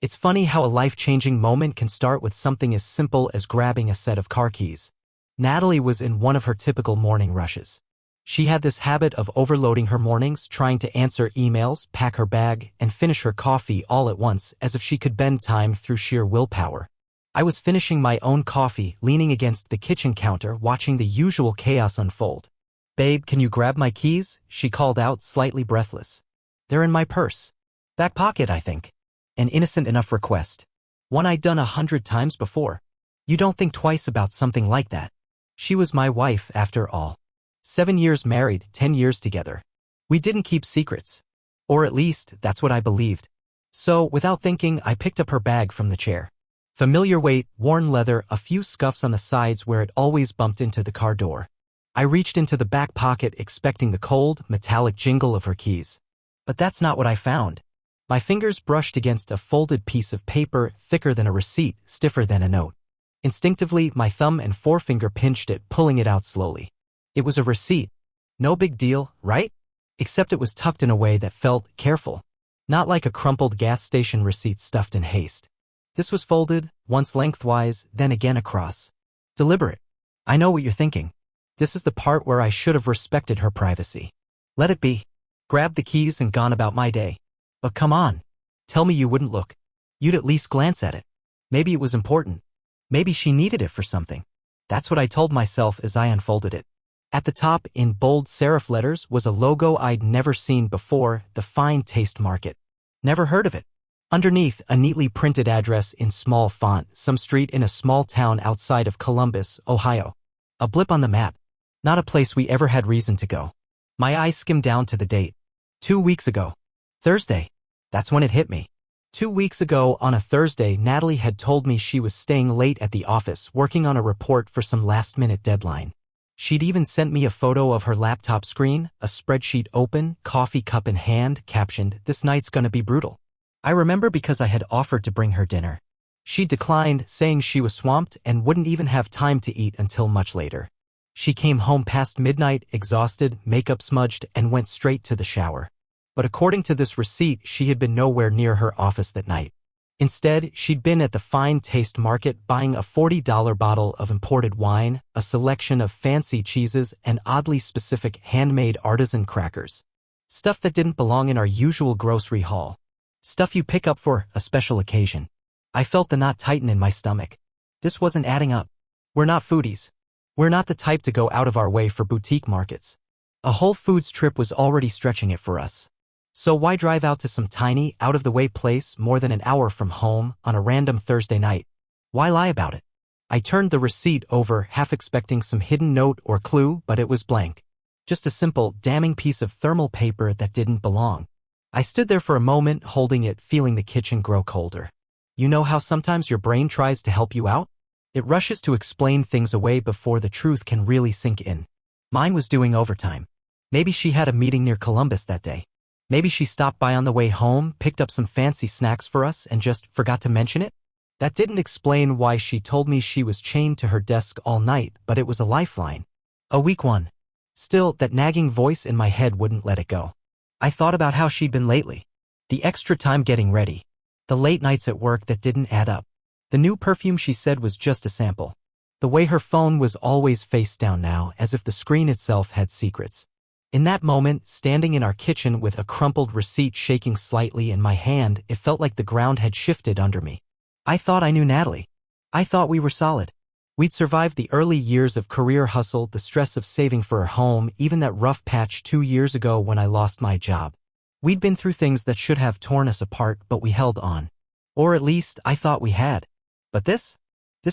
It's funny how a life-changing moment can start with something as simple as grabbing a set of car keys. Natalie was in one of her typical morning rushes. She had this habit of overloading her mornings, trying to answer emails, pack her bag, and finish her coffee all at once as if she could bend time through sheer willpower. I was finishing my own coffee, leaning against the kitchen counter, watching the usual chaos unfold. "Babe, can you grab my keys?" she called out, slightly breathless. "They're in my purse. Back pocket, I think." An innocent enough request. One I'd done 100 times before. You don't think twice about something like that. She was my wife, after all. 7 years married, 10 years together. We didn't keep secrets. Or at least, that's what I believed. So, without thinking, I picked up her bag from the chair. Familiar weight, worn leather, a few scuffs on the sides where it always bumped into the car door. I reached into the back pocket expecting the cold, metallic jingle of her keys. But that's not what I found. My fingers brushed against a folded piece of paper, thicker than a receipt, stiffer than a note. Instinctively, my thumb and forefinger pinched it, pulling it out slowly. It was a receipt. No big deal, right? Except it was tucked in a way that felt careful. Not like a crumpled gas station receipt stuffed in haste. This was folded, once lengthwise, then again across. Deliberate. I know what you're thinking. This is the part where I should have respected her privacy. Let it be. Grabbed the keys and gone about my day. But come on. Tell me you wouldn't look. You'd at least glance at it. Maybe it was important. Maybe she needed it for something. That's what I told myself as I unfolded it. At the top, in bold serif letters, was a logo I'd never seen before, the Fine Taste Market. Never heard of it. Underneath, a neatly printed address in small font, some street in a small town outside of Columbus, Ohio. A blip on the map. Not a place we ever had reason to go. My eyes skimmed down to the date. 2 weeks ago. Thursday. That's when it hit me. 2 weeks ago, on a Thursday, Natalie had told me she was staying late at the office, working on a report for some last-minute deadline. She'd even sent me a photo of her laptop screen, a spreadsheet open, coffee cup in hand, captioned, "This night's gonna be brutal." I remember because I had offered to bring her dinner. She declined, saying she was swamped and wouldn't even have time to eat until much later. She came home past midnight, exhausted, makeup smudged, and went straight to the shower. But according to this receipt, she had been nowhere near her office that night. Instead, she'd been at the Fine Taste Market buying a $40 bottle of imported wine, a selection of fancy cheeses, and oddly specific handmade artisan crackers. Stuff that didn't belong in our usual grocery haul. Stuff you pick up for a special occasion. I felt the knot tighten in my stomach. This wasn't adding up. We're not foodies. We're not the type to go out of our way for boutique markets. A Whole Foods trip was already stretching it for us. So why drive out to some tiny, out-of-the-way place more than an hour from home on a random Thursday night? Why lie about it? I turned the receipt over, half expecting some hidden note or clue, but it was blank. Just a simple, damning piece of thermal paper that didn't belong. I stood there for a moment, holding it, feeling the kitchen grow colder. You know how sometimes your brain tries to help you out? It rushes to explain things away before the truth can really sink in. Mine was doing overtime. Maybe she had a meeting near Columbus that day. Maybe she stopped by on the way home, picked up some fancy snacks for us, and just forgot to mention it? That didn't explain why she told me she was chained to her desk all night, but it was a lifeline. A weak one. Still, that nagging voice in my head wouldn't let it go. I thought about how she'd been lately. The extra time getting ready. The late nights at work that didn't add up. The new perfume she said was just a sample. The way her phone was always face down now, as if the screen itself had secrets. In that moment, standing in our kitchen with a crumpled receipt shaking slightly in my hand, it felt like the ground had shifted under me. I thought I knew Natalie. I thought we were solid. We'd survived the early years of career hustle, the stress of saving for a home, even that rough patch 2 years ago when I lost my job. We'd been through things that should have torn us apart, but we held on. Or at least, I thought we had. But this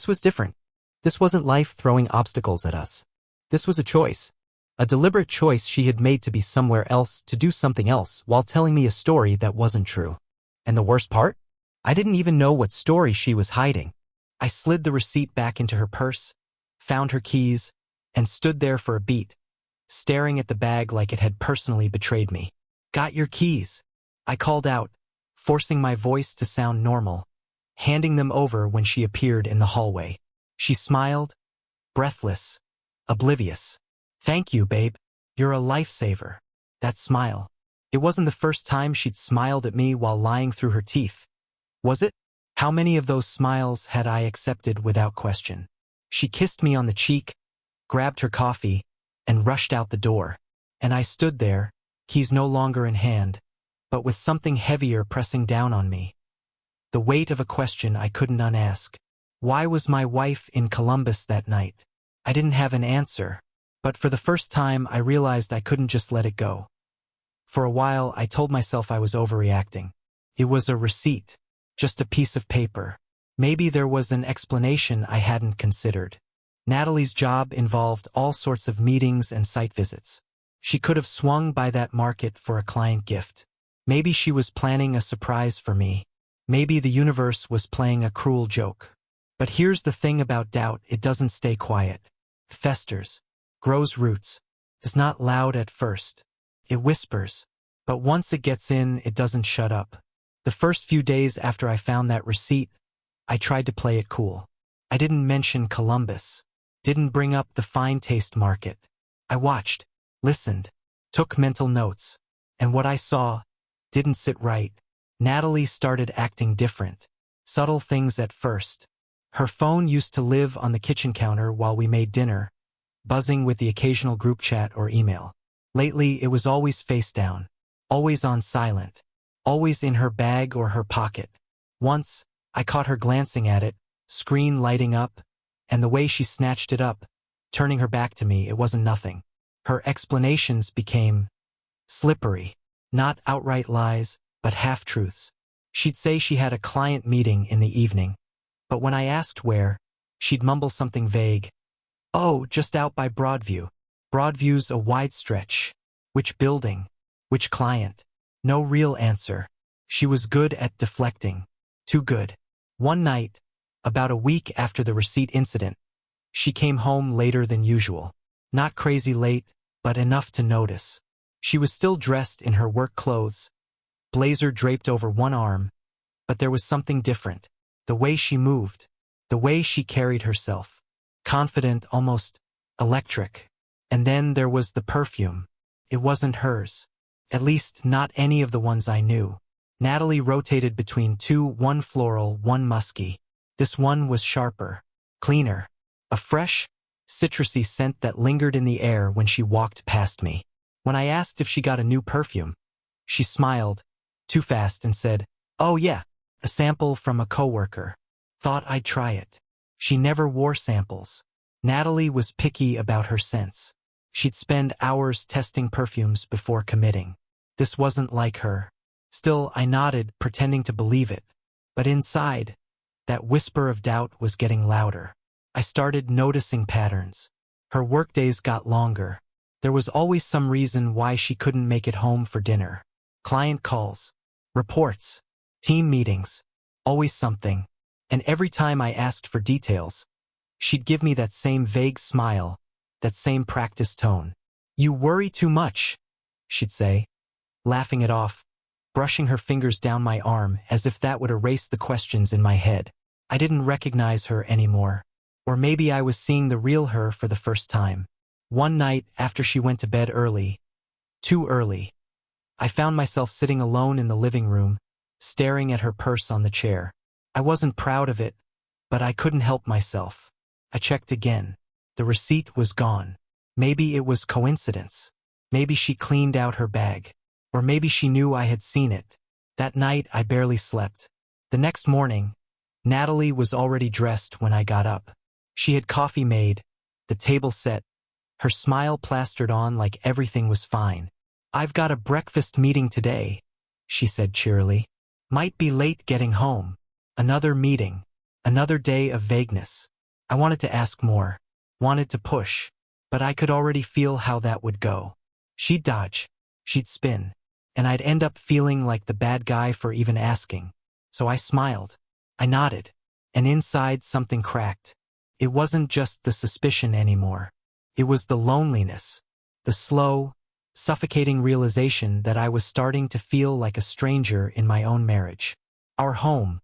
was different. This wasn't life throwing obstacles at us. This was a choice. A deliberate choice she had made to be somewhere else, to do something else, while telling me a story that wasn't true. And the worst part? I didn't even know what story she was hiding. I slid the receipt back into her purse, found her keys, and stood there for a beat, staring at the bag like it had personally betrayed me. "Got your keys," I called out, forcing my voice to sound normal, handing them over when she appeared in the hallway. She smiled, breathless, oblivious. "Thank you, babe. You're a lifesaver." That smile. It wasn't the first time she'd smiled at me while lying through her teeth. Was it? How many of those smiles had I accepted without question? She kissed me on the cheek, grabbed her coffee, and rushed out the door. And I stood there, keys no longer in hand, but with something heavier pressing down on me. The weight of a question I couldn't unask. Why was my wife in Columbus that night? I didn't have an answer, but for the first time I realized I couldn't just let it go. For a while I told myself I was overreacting. It was a receipt, just a piece of paper. Maybe there was an explanation I hadn't considered. Natalie's job involved all sorts of meetings and site visits. She could have swung by that market for a client gift. Maybe she was planning a surprise for me. Maybe the universe was playing a cruel joke. But here's the thing about doubt: it doesn't stay quiet. It festers, grows roots, is not loud at first. It whispers, but once it gets in, it doesn't shut up. The first few days after I found that receipt, I tried to play it cool. I didn't mention Columbus, didn't bring up the fine taste market. I watched, listened, took mental notes, and what I saw didn't sit right. Natalie started acting different. Subtle things at first. Her phone used to live on the kitchen counter while we made dinner, buzzing with the occasional group chat or email. Lately, it was always face down, always on silent, always in her bag or her pocket. Once, I caught her glancing at it, screen lighting up, and the way she snatched it up, turning her back to me. It wasn't nothing. Her explanations became slippery, not outright lies, but half-truths. She'd say she had a client meeting in the evening, but when I asked where, she'd mumble something vague. Oh, just out by Broadview. Broadview's a wide stretch. Which building? Which client? No real answer. She was good at deflecting. Too good. One night, about a week after the receipt incident, she came home later than usual. Not crazy late, but enough to notice. She was still dressed in her work clothes, blazer draped over one arm, but there was something different. The way she moved, the way she carried herself. Confident, almost electric. And then there was the perfume. It wasn't hers. At least not any of the ones I knew. Natalie rotated between two, one floral, one musky. This one was sharper, cleaner. A fresh, citrusy scent that lingered in the air when she walked past me. When I asked if she got a new perfume, she smiled, too fast, and said, "Oh yeah, a sample from a coworker. Thought I'd try it." She never wore samples. Natalie was picky about her scents. She'd spend hours testing perfumes before committing. This wasn't like her. Still, I nodded, pretending to believe it. But inside, that whisper of doubt was getting louder. I started noticing patterns. Her workdays got longer. There was always some reason why she couldn't make it home for dinner. Client calls, reports, team meetings, always something. And every time I asked for details, she'd give me that same vague smile, that same practiced tone. "You worry too much," she'd say, laughing it off, brushing her fingers down my arm as if that would erase the questions in my head. I didn't recognize her anymore. Or maybe I was seeing the real her for the first time. One night after she went to bed early, too early, I found myself sitting alone in the living room, staring at her purse on the chair. I wasn't proud of it, but I couldn't help myself. I checked again. The receipt was gone. Maybe it was coincidence. Maybe she cleaned out her bag. Or maybe she knew I had seen it. That night I barely slept. The next morning, Natalie was already dressed when I got up. She had coffee made, the table set, her smile plastered on like everything was fine. "I've got a breakfast meeting today," she said cheerily. "Might be late getting home." Another meeting. Another day of vagueness. I wanted to ask more. Wanted to push. But I could already feel how that would go. She'd dodge. She'd spin. And I'd end up feeling like the bad guy for even asking. So I smiled. I nodded. And inside something cracked. It wasn't just the suspicion anymore. It was the loneliness. The slow, suffocating realization that I was starting to feel like a stranger in my own marriage. Our home,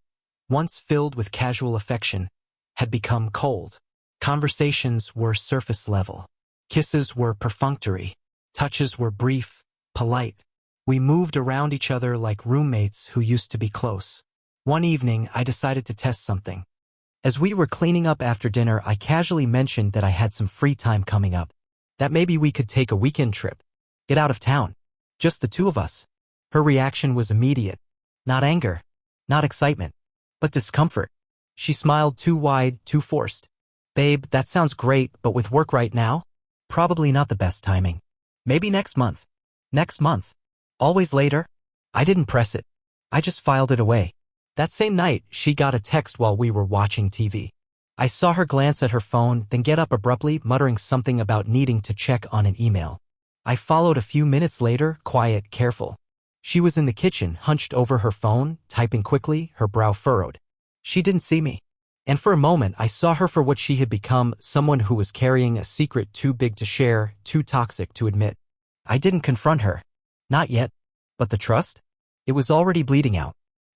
once filled with casual affection, had become cold. Conversations were surface level. Kisses were perfunctory. Touches were brief, polite. We moved around each other like roommates who used to be close. One evening, I decided to test something. As we were cleaning up after dinner, I casually mentioned that I had some free time coming up. That maybe we could take a weekend trip. Get out of town. Just the two of us. Her reaction was immediate. Not anger. Not excitement. But discomfort. She smiled too wide, too forced. Babe, that sounds great, but with work right now? Probably not the best timing. Maybe next month. Next month. Always later? I didn't press it. I just filed it away. That same night, she got a text while we were watching TV. I saw her glance at her phone, then get up abruptly, muttering something about needing to check on an email. I followed a few minutes later, quiet, careful. She was in the kitchen, hunched over her phone, typing quickly, her brow furrowed. She didn't see me. And for a moment, I saw her for what she had become, someone who was carrying a secret too big to share, too toxic to admit. I didn't confront her. Not yet. But the trust? It was already bleeding out.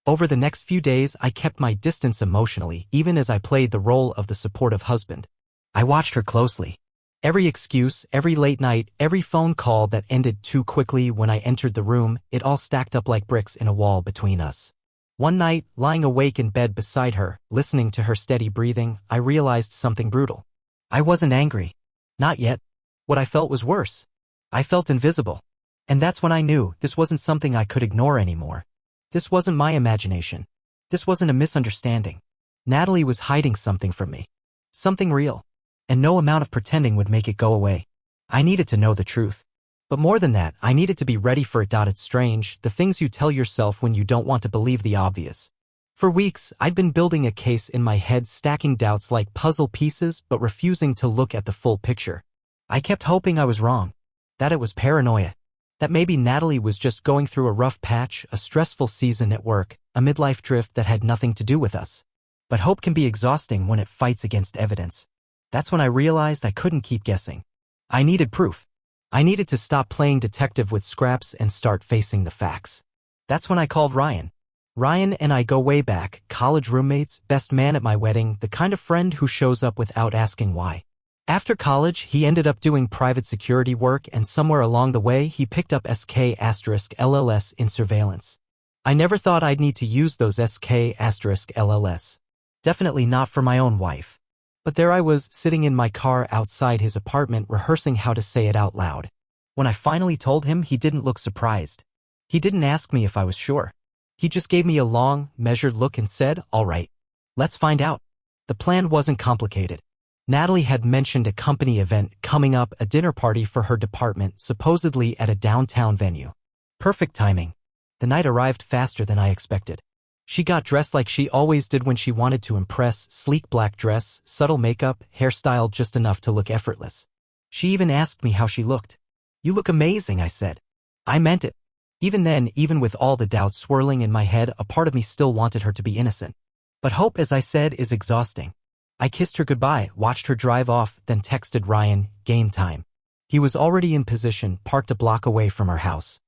Over the next few days, I kept my distance emotionally, even as I played the role of the supportive husband. I watched her closely. Every excuse, every late night, every phone call that ended too quickly when I entered the room, it all stacked up like bricks in a wall between us. One night, lying awake in bed beside her, listening to her steady breathing, I realized something brutal. I wasn't angry. Not yet. What I felt was worse. I felt invisible. And that's when I knew this wasn't something I could ignore anymore. This wasn't my imagination. This wasn't a misunderstanding. Natalie was hiding something from me. Something real. And no amount of pretending would make it go away. I needed to know the truth. But more than that, I needed to be ready for it. It's strange, the things you tell yourself when you don't want to believe the obvious. For weeks, I'd been building a case in my head, stacking doubts like puzzle pieces, but refusing to look at the full picture. I kept hoping I was wrong. That it was paranoia. That maybe Natalie was just going through a rough patch, a stressful season at work, a midlife drift that had nothing to do with us. But hope can be exhausting when it fights against evidence. That's when I realized I couldn't keep guessing. I needed proof. I needed to stop playing detective with scraps and start facing the facts. That's when I called Ryan. Ryan and I go way back, college roommates, best man at my wedding, the kind of friend who shows up without asking why. After college, he ended up doing private security work, and somewhere along the way, he picked up SK*LLS in surveillance. I never thought I'd need to use those SK*LLS. Definitely not for my own wife. But there I was, sitting in my car outside his apartment, rehearsing how to say it out loud. When I finally told him, he didn't look surprised. He didn't ask me if I was sure. He just gave me a long, measured look and said, "All right. Let's find out." The plan wasn't complicated. Natalie had mentioned a company event coming up, a dinner party for her department, supposedly at a downtown venue. Perfect timing. The night arrived faster than I expected. She got dressed like she always did when she wanted to impress, sleek black dress, subtle makeup, hairstyle just enough to look effortless. She even asked me how she looked. "You look amazing," I said. I meant it. Even then, even with all the doubts swirling in my head, a part of me still wanted her to be innocent. But hope, as I said, is exhausting. I kissed her goodbye, watched her drive off, then texted Ryan, "Game time." He was already in position, parked a block away from our house.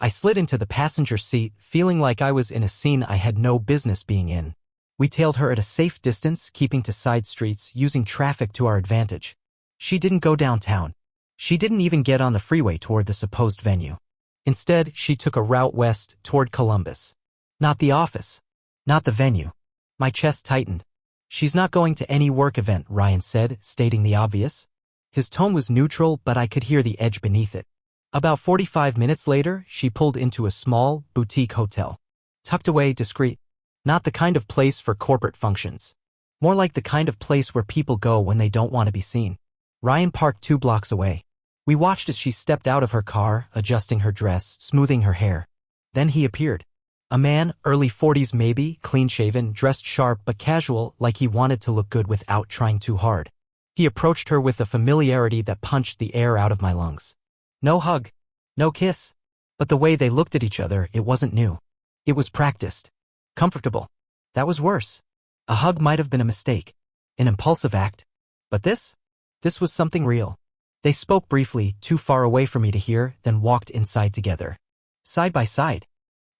I slid into the passenger seat, feeling like I was in a scene I had no business being in. We tailed her at a safe distance, keeping to side streets, using traffic to our advantage. She didn't go downtown. She didn't even get on the freeway toward the supposed venue. Instead, she took a route west, toward Columbus. Not the office. Not the venue. My chest tightened. "She's not going to any work event," Ryan said, stating the obvious. His tone was neutral, but I could hear the edge beneath it. About 45 minutes later, she pulled into a small, boutique hotel. Tucked away, discreet. Not the kind of place for corporate functions. More like the kind of place where people go when they don't want to be seen. Ryan parked 2 blocks away. We watched as she stepped out of her car, adjusting her dress, smoothing her hair. Then he appeared. A man, early 40s maybe, clean-shaven, dressed sharp but casual, like he wanted to look good without trying too hard. He approached her with a familiarity that punched the air out of my lungs. No hug. No kiss. But the way they looked at each other, it wasn't new. It was practiced. Comfortable. That was worse. A hug might have been a mistake. An impulsive act. But this? This was something real. They spoke briefly, too far away for me to hear, then walked inside together. Side by side.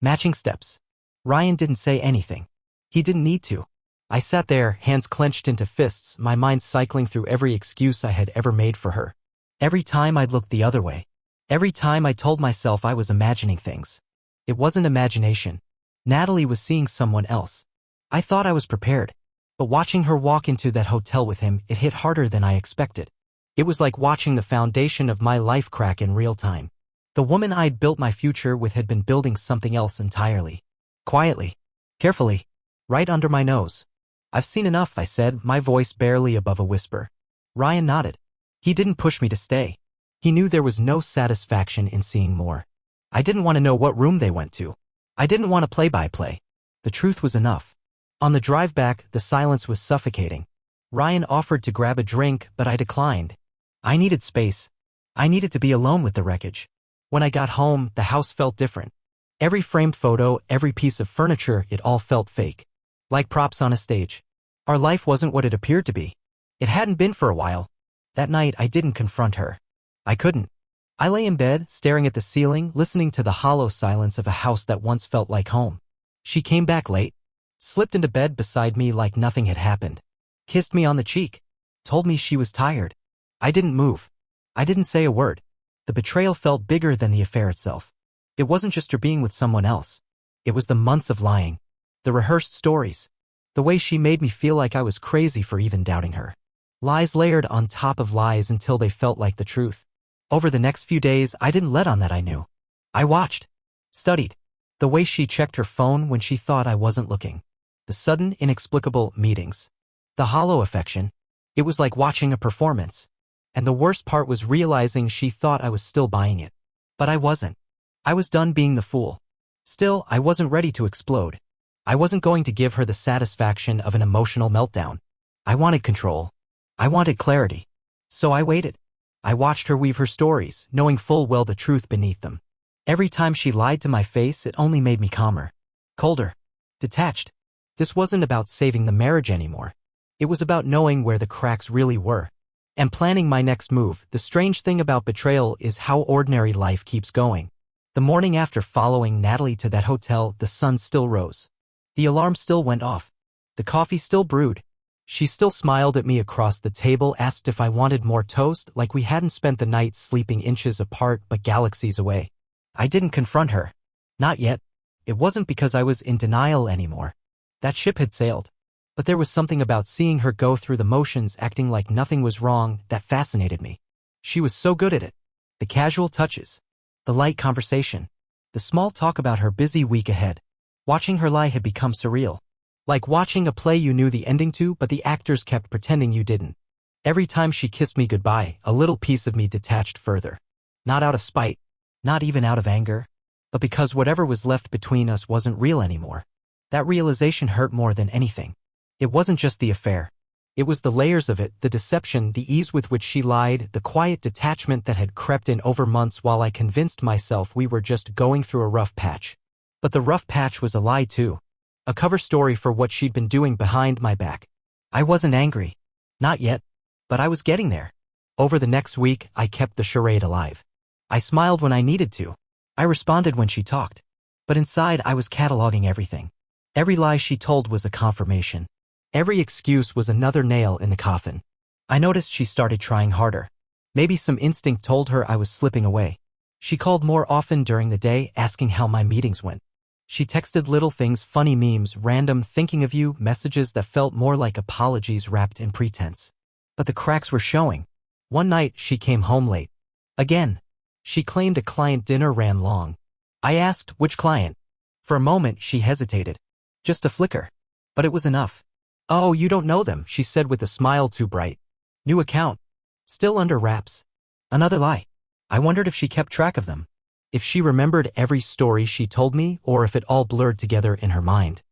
Matching steps. Ryan didn't say anything. He didn't need to. I sat there, hands clenched into fists, my mind cycling through every excuse I had ever made for her. Every time I'd looked the other way. Every time I told myself I was imagining things. It wasn't imagination. Natalie was seeing someone else. I thought I was prepared. But watching her walk into that hotel with him, it hit harder than I expected. It was like watching the foundation of my life crack in real time. The woman I'd built my future with had been building something else entirely. Quietly. Carefully. Right under my nose. I've seen enough, I said, my voice barely above a whisper. Ryan nodded. He didn't push me to stay. He knew there was no satisfaction in seeing more. I didn't want to know what room they went to. I didn't want a play-by-play. The truth was enough. On the drive back, the silence was suffocating. Ryan offered to grab a drink, but I declined. I needed space. I needed to be alone with the wreckage. When I got home, the house felt different. Every framed photo, every piece of furniture, it all felt fake. Like props on a stage. Our life wasn't what it appeared to be. It hadn't been for a while. That night, I didn't confront her. I couldn't. I lay in bed, staring at the ceiling, listening to the hollow silence of a house that once felt like home. She came back late. Slipped into bed beside me like nothing had happened. Kissed me on the cheek. Told me she was tired. I didn't move. I didn't say a word. The betrayal felt bigger than the affair itself. It wasn't just her being with someone else. It was the months of lying. The rehearsed stories. The way she made me feel like I was crazy for even doubting her. Lies layered on top of lies until they felt like the truth. Over the next few days, I didn't let on that I knew. I watched. Studied. The way she checked her phone when she thought I wasn't looking. The sudden, inexplicable meetings. The hollow affection. It was like watching a performance. And the worst part was realizing she thought I was still buying it. But I wasn't. I was done being the fool. Still, I wasn't ready to explode. I wasn't going to give her the satisfaction of an emotional meltdown. I wanted control. I wanted clarity. So I waited. I watched her weave her stories, knowing full well the truth beneath them. Every time she lied to my face, it only made me calmer. Colder. Detached. This wasn't about saving the marriage anymore. It was about knowing where the cracks really were. And planning my next move. The strange thing about betrayal is how ordinary life keeps going. The morning after following Natalie to that hotel, the sun still rose. The alarm still went off. The coffee still brewed. She still smiled at me across the table, asked if I wanted more toast, like we hadn't spent the night sleeping inches apart but galaxies away. I didn't confront her. Not yet. It wasn't because I was in denial anymore. That ship had sailed. But there was something about seeing her go through the motions, acting like nothing was wrong, that fascinated me. She was so good at it. The casual touches. The light conversation. The small talk about her busy week ahead. Watching her lie had become surreal. Like watching a play you knew the ending to, but the actors kept pretending you didn't. Every time she kissed me goodbye, a little piece of me detached further. Not out of spite. Not even out of anger. But because whatever was left between us wasn't real anymore. That realization hurt more than anything. It wasn't just the affair. It was the layers of it, the deception, the ease with which she lied, the quiet detachment that had crept in over months while I convinced myself we were just going through a rough patch. But the rough patch was a lie too. A cover story for what she'd been doing behind my back. I wasn't angry. Not yet. But I was getting there. Over the next week, I kept the charade alive. I smiled when I needed to. I responded when she talked. But inside, I was cataloging everything. Every lie she told was a confirmation. Every excuse was another nail in the coffin. I noticed she started trying harder. Maybe some instinct told her I was slipping away. She called more often during the day, asking how my meetings went. She texted little things, funny memes, random thinking of you messages that felt more like apologies wrapped in pretense. But the cracks were showing. One night, she came home late. Again. She claimed a client dinner ran long. I asked, which client? For a moment, she hesitated. Just a flicker. But it was enough. Oh, you don't know them, she said with a smile too bright. New account. Still under wraps. Another lie. I wondered if she kept track of them. If she remembered every story she told me, or if it all blurred together in her mind.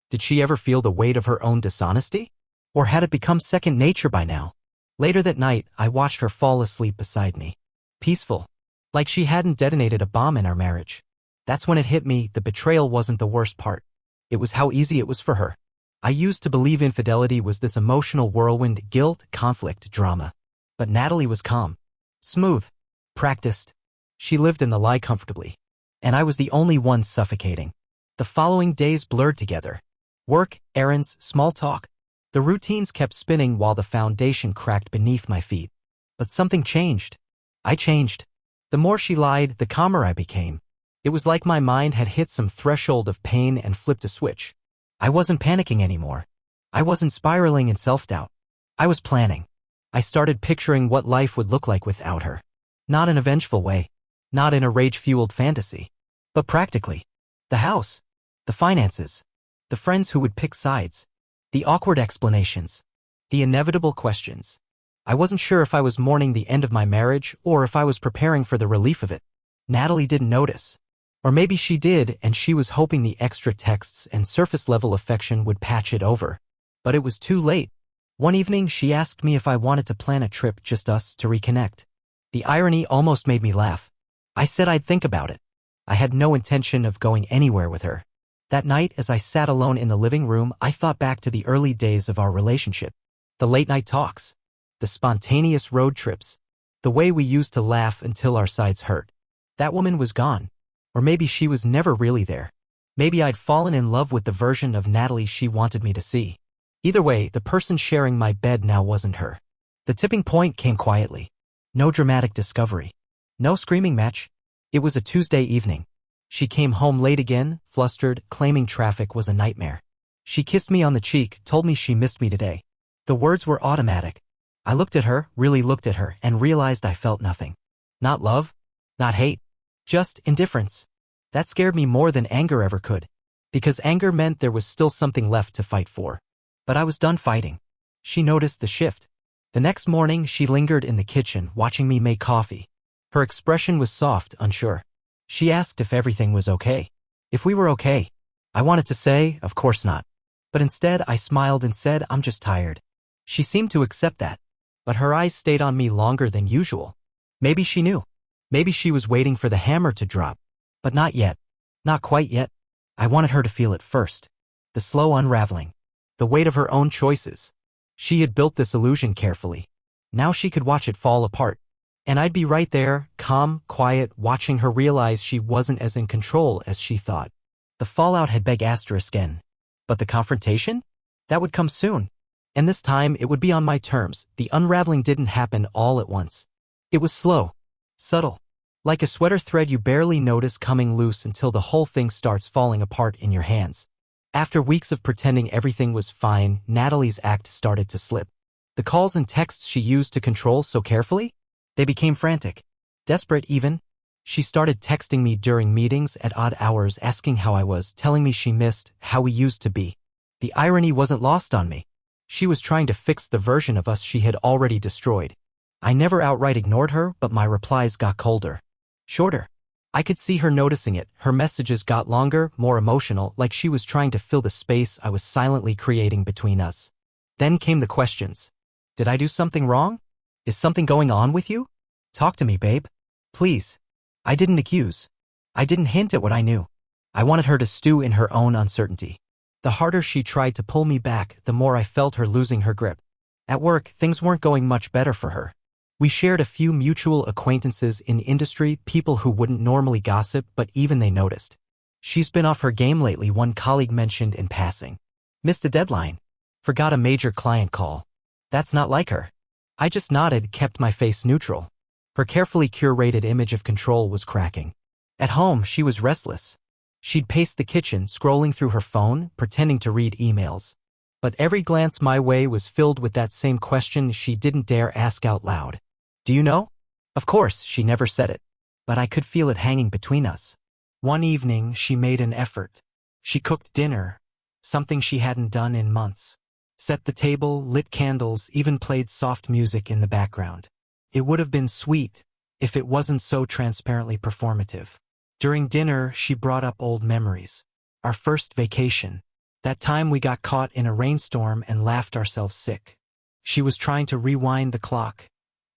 Did she ever feel the weight of her own dishonesty? Or had it become second nature by now? Later that night, I watched her fall asleep beside me. Peaceful. Like she hadn't detonated a bomb in our marriage. That's when it hit me, the betrayal wasn't the worst part. It was how easy it was for her. I used to believe infidelity was this emotional whirlwind, guilt, conflict, drama. But Natalie was calm. Smooth. Practiced. She lived in the lie comfortably. And I was the only one suffocating. The following days blurred together. Work, errands, small talk. The routines kept spinning while the foundation cracked beneath my feet. But something changed. I changed. The more she lied, the calmer I became. It was like my mind had hit some threshold of pain and flipped a switch. I wasn't panicking anymore. I wasn't spiraling in self-doubt. I was planning. I started picturing what life would look like without her. Not in a vengeful way. Not in a rage-fueled fantasy. But practically. The house. The finances. The friends who would pick sides. The awkward explanations. The inevitable questions. I wasn't sure if I was mourning the end of my marriage or if I was preparing for the relief of it. Natalie didn't notice. Or maybe she did, and she was hoping the extra texts and surface-level affection would patch it over. But it was too late. One evening, she asked me if I wanted to plan a trip, just us, to reconnect. The irony almost made me laugh. I said I'd think about it. I had no intention of going anywhere with her. That night, as I sat alone in the living room, I thought back to the early days of our relationship. The late-night talks. The spontaneous road trips. The way we used to laugh until our sides hurt. That woman was gone. Or maybe she was never really there. Maybe I'd fallen in love with the version of Natalie she wanted me to see. Either way, the person sharing my bed now wasn't her. The tipping point came quietly. No dramatic discovery. No screaming match. It was a Tuesday evening. She came home late again, flustered, claiming traffic was a nightmare. She kissed me on the cheek, told me she missed me today. The words were automatic. I looked at her, really looked at her, and realized I felt nothing. Not love. Not hate. Just indifference. That scared me more than anger ever could. Because anger meant there was still something left to fight for. But I was done fighting. She noticed the shift. The next morning, she lingered in the kitchen, watching me make coffee. Her expression was soft, unsure. She asked if everything was okay. If we were okay. I wanted to say, of course not. But instead, I smiled and said, I'm just tired. She seemed to accept that. But her eyes stayed on me longer than usual. Maybe she knew. Maybe she was waiting for the hammer to drop. But not yet. Not quite yet. I wanted her to feel it first. The slow unraveling. The weight of her own choices. She had built this illusion carefully. Now she could watch it fall apart. And I'd be right there, calm, quiet, watching her realize she wasn't as in control as she thought. The fallout had big asterisk N. But the confrontation? That would come soon. And this time it would be on my terms. The unraveling didn't happen all at once. It was slow. Subtle. Like a sweater thread you barely notice coming loose until the whole thing starts falling apart in your hands. After weeks of pretending everything was fine, Natalie's act started to slip. The calls and texts she used to control so carefully? They became frantic. Desperate even. She started texting me during meetings at odd hours, asking how I was, telling me she missed how we used to be. The irony wasn't lost on me. She was trying to fix the version of us she had already destroyed. I never outright ignored her, but my replies got colder. Shorter. I could see her noticing it. Her messages got longer, more emotional, like she was trying to fill the space I was silently creating between us. Then came the questions. Did I do something wrong? Is something going on with you? Talk to me, babe. Please. I didn't accuse. I didn't hint at what I knew. I wanted her to stew in her own uncertainty. The harder she tried to pull me back, the more I felt her losing her grip. At work, things weren't going much better for her. We shared a few mutual acquaintances in industry, people who wouldn't normally gossip, but even they noticed. She's been off her game lately, one colleague mentioned in passing. Missed a deadline. Forgot a major client call. That's not like her. I just nodded, kept my face neutral. Her carefully curated image of control was cracking. At home, she was restless. She'd pace the kitchen, scrolling through her phone, pretending to read emails. But every glance my way was filled with that same question she didn't dare ask out loud. Do you know? Of course, she never said it. But I could feel it hanging between us. One evening, she made an effort. She cooked dinner, something she hadn't done in months. Set the table, lit candles, even played soft music in the background. It would have been sweet if it wasn't so transparently performative. During dinner, she brought up old memories. Our first vacation. That time we got caught in a rainstorm and laughed ourselves sick. She was trying to rewind the clock,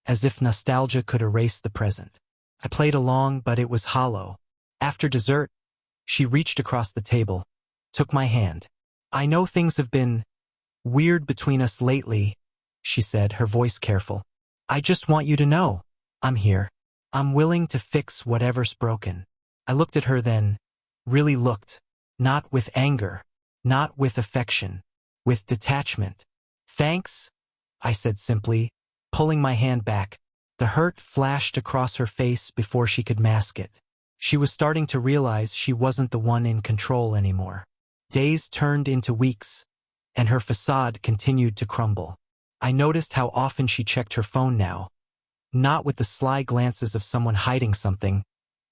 as if nostalgia could erase the present. I played along, but it was hollow. After dessert, she reached across the table, took my hand. I know things have been weird between us lately, she said, her voice careful. I just want you to know, I'm here. I'm willing to fix whatever's broken. I looked at her then, really looked, not with anger, not with affection, with detachment. Thanks, I said simply, pulling my hand back. The hurt flashed across her face before she could mask it. She was starting to realize she wasn't the one in control anymore. Days turned into weeks, and her facade continued to crumble. I noticed how often she checked her phone now, not with the sly glances of someone hiding something,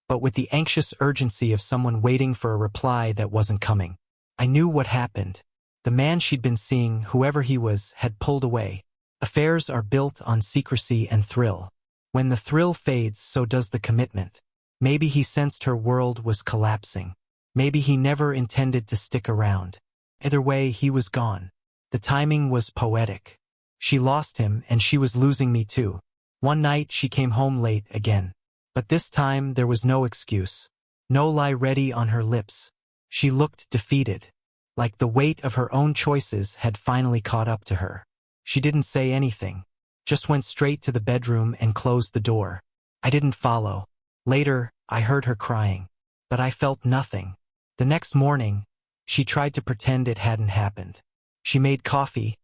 but with the anxious urgency of someone waiting for a reply that wasn't coming. I knew what happened. The man she'd been seeing, whoever he was, had pulled away. Affairs are built on secrecy and thrill. When the thrill fades, so does the commitment. Maybe he sensed her world was collapsing. Maybe he never intended to stick around. Either way, he was gone. The timing was poetic. She lost him, and she was losing me too. One night, she came home late again. But this time, there was no excuse. No lie ready on her lips. She looked defeated, like the weight of her own choices had finally caught up to her. She didn't say anything, just went straight to the bedroom and closed the door. I didn't follow. Later, I heard her crying, but I felt nothing. The next morning, she tried to pretend it hadn't happened. She made coffee,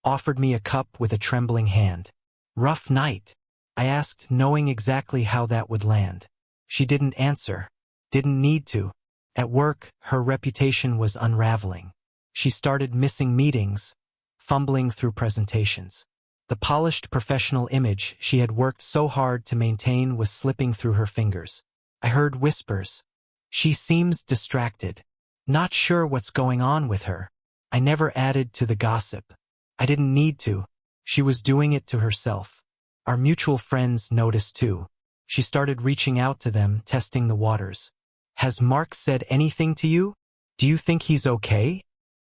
offered me a cup with a trembling hand. Rough night, I asked, knowing exactly how that would land. She didn't answer. Didn't need to. At work, her reputation was unraveling. She started missing meetings, fumbling through presentations. The polished professional image she had worked so hard to maintain was slipping through her fingers. I heard whispers. She seems distracted. Not sure what's going on with her. I never added to the gossip. I didn't need to. She was doing it to herself. Our mutual friends noticed too. She started reaching out to them, testing the waters. Has Mark said anything to you? Do you think he's okay?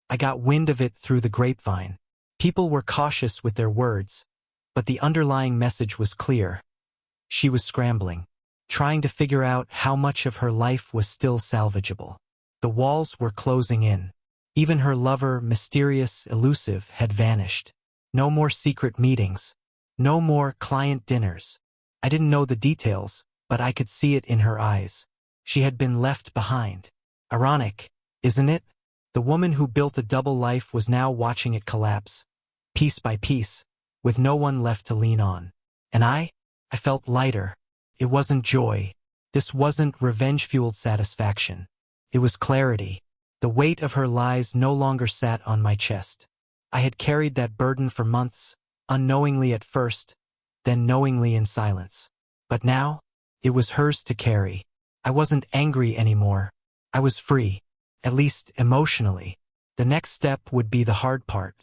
I got wind of it through the grapevine. People were cautious with their words, but the underlying message was clear. She was scrambling, trying to figure out how much of her life was still salvageable. The walls were closing in. Even her lover, mysterious, elusive, had vanished. No more secret meetings. No more client dinners. I didn't know the details, but I could see it in her eyes. She had been left behind. Ironic, isn't it? The woman who built a double life was now watching it collapse, piece by piece, with no one left to lean on. And I felt lighter. It wasn't joy. This wasn't revenge-fueled satisfaction. It was clarity. The weight of her lies no longer sat on my chest. I had carried that burden for months, unknowingly at first, then knowingly in silence. But now, it was hers to carry. I wasn't angry anymore. I was free, at least emotionally. The next step would be the hard part.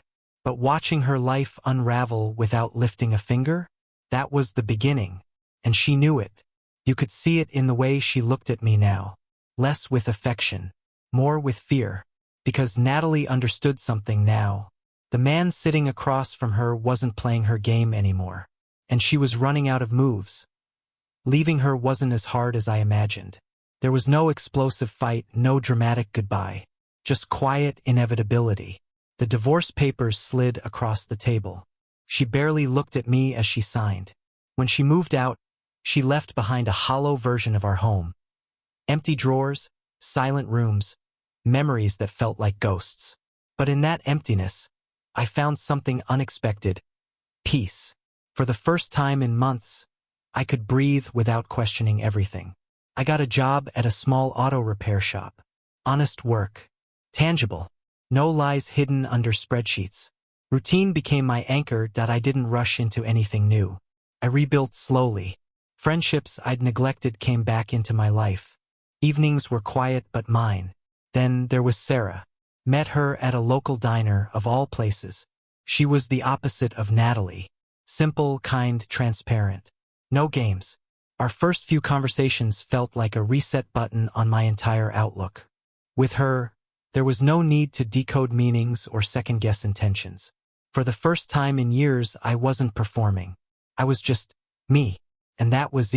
But watching her life unravel without lifting a finger, that was the beginning. And she knew it. You could see it in the way she looked at me now. Less with affection, more with fear. Because Natalie understood something now. The man sitting across from her wasn't playing her game anymore. And she was running out of moves. Leaving her wasn't as hard as I imagined. There was no explosive fight, no dramatic goodbye. Just quiet inevitability. The divorce papers slid across the table. She barely looked at me as she signed. When she moved out, she left behind a hollow version of our home. Empty drawers, silent rooms, memories that felt like ghosts. But in that emptiness, I found something unexpected. Peace. For the first time in months, I could breathe without questioning everything. I got a job at a small auto repair shop. Honest work. Tangible. No lies hidden under spreadsheets. Routine became my anchor that I didn't rush into anything new. I rebuilt slowly. Friendships I'd neglected came back into my life. Evenings were quiet but mine. Then there was Sarah. Met her at a local diner of all places. She was the opposite of Natalie. Simple, kind, transparent. No games. Our first few conversations felt like a reset button on my entire outlook. With her, there was no need to decode meanings or second-guess intentions. For the first time in years, I wasn't performing. I was just me, and that was